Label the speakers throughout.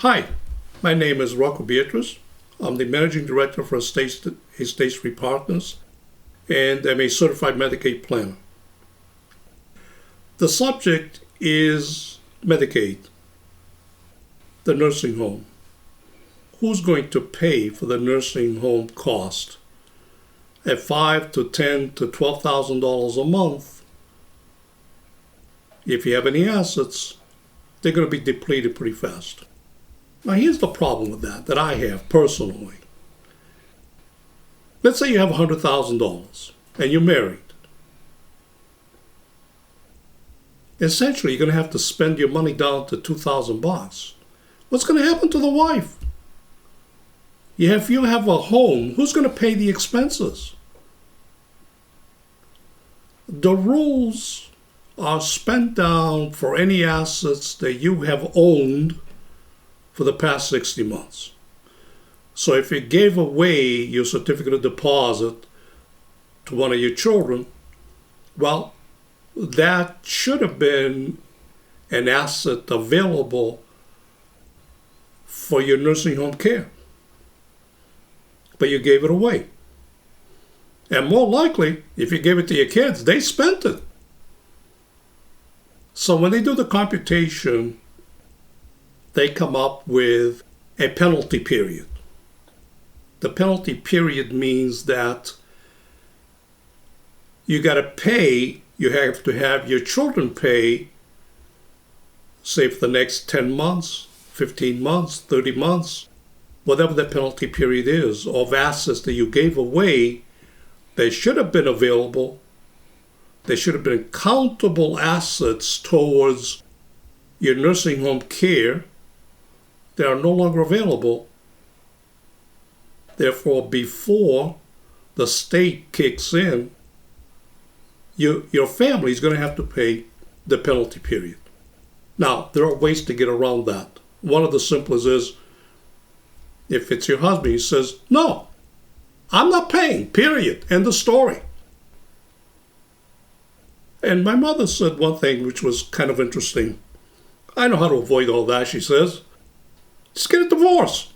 Speaker 1: Hi, my name is Rocco Beatrice. I'm the Managing Director for Estate Street Partners, and I'm a certified Medicaid planner. The subject is Medicaid, the nursing home. Who's going to pay for the nursing home cost? At $5,000 to $10,000 to $12,000 a month, if you have any assets, they're going to be depleted pretty fast. Now here's the problem with that I have personally. Let's say you have $100,000 and you're married. Essentially, you're going to have to spend your money down to $2,000. What's going to happen to the wife? If you have a home, who's going to pay the expenses? The rules are spent down for any assets that you have owned for the past 60 months. So if you gave away your certificate of deposit to one of your children, well, that should have been an asset available for your nursing home care. But you gave it away. And more likely, if you gave it to your kids, they spent it. So when they do the computation, they come up with a penalty period. The penalty period means that you got to pay, you have to have your children pay, say for the next 10 months, 15 months, 30 months, whatever the penalty period is, of assets that you gave away. They should have been available. They should have been countable assets towards your nursing home care. They are no longer available. Therefore, before the state kicks in, your family is going to have to pay the penalty period. Now, there are ways to get around that. One of the simplest is, if it's your husband, he says, no, I'm not paying, period. End of story. And my mother said one thing which was kind of interesting. I know how to avoid all that, she says. Just get a divorce.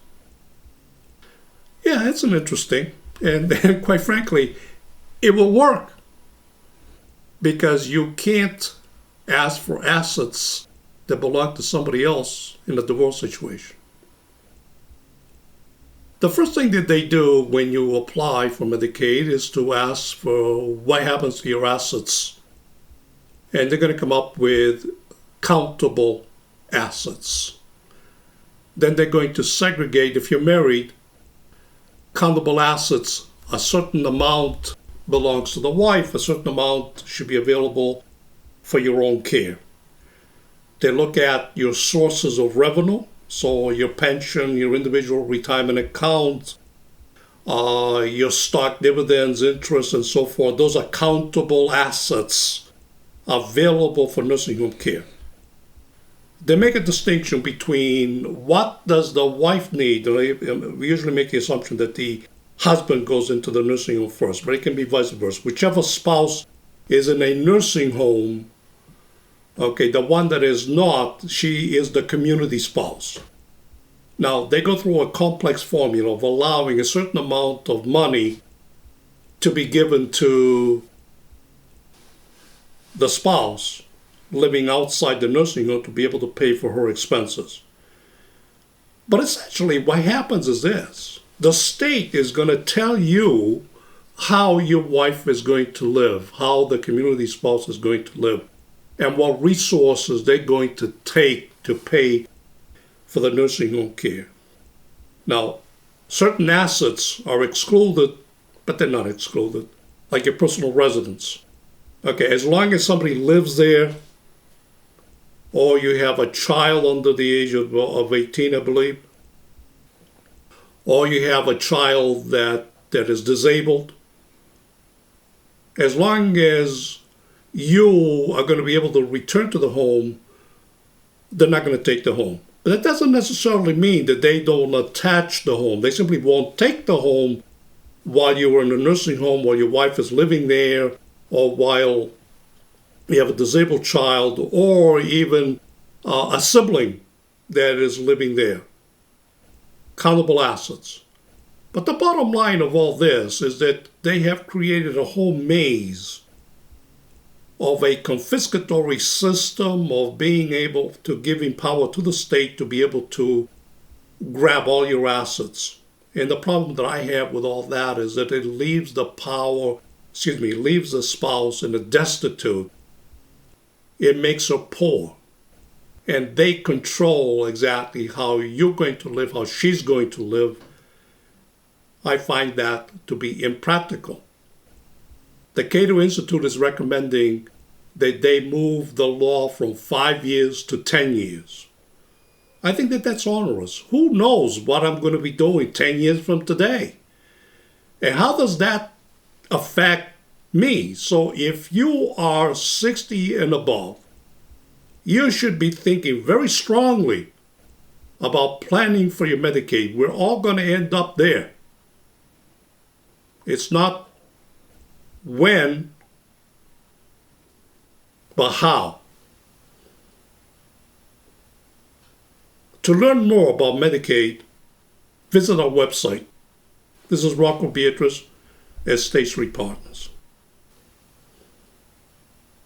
Speaker 1: Yeah, it's an interesting. And quite frankly, it will work. Because you can't ask for assets that belong to somebody else in a divorce situation. The first thing that they do when you apply for Medicaid is to ask for what happens to your assets. And they're going to come up with countable assets. Then they're going to segregate, if you're married, countable assets, a certain amount belongs to the wife, a certain amount should be available for your own care. They look at your sources of revenue, so your pension, your individual retirement account, your stock dividends, interest, and so forth. Those are countable assets available for nursing home care. They make a distinction between what does the wife need. We usually make the assumption that the husband goes into the nursing home first, but it can be vice versa. Whichever spouse is in a nursing home, okay, the one that is not, she is the community spouse. Now, they go through a complex formula of allowing a certain amount of money to be given to the spouse living outside the nursing home to be able to pay for her expenses. But essentially what happens is this. The state is going to tell you how your wife is going to live, how the community spouse is going to live, and what resources they're going to take to pay for the nursing home care. Now, certain assets are excluded, but they're not excluded, like your personal residence. Okay, as long as somebody lives there, or you have a child under the age of 18, I believe, or you have a child that is disabled, as long as you are going to be able to return to the home, they're not going to take the home. But that doesn't necessarily mean that they don't attach the home. They simply won't take the home while you are in a nursing home, while your wife is living there, or while you have a disabled child, or even a sibling that is living there. countable assets. But the bottom line of all this is that they have created a whole maze of a confiscatory system of being able to giving power to the state to be able to grab all your assets. And the problem that I have with all that is that it leaves the leaves the spouse in a destitute. It makes her poor. And they control exactly how you're going to live, how she's going to live. I find that to be impractical. The Cato Institute is recommending that they move the law from 5 years to 10 years. I think that that's onerous. Who knows what I'm going to be doing 10 years from today? And how does that affect me? So if you are 60 and above, you should be thinking very strongly about planning for your Medicaid. We're all going to end up there. It's not when, but how. To learn more about Medicaid, visit our website. This is Rocco Beatrice at State Street Partners.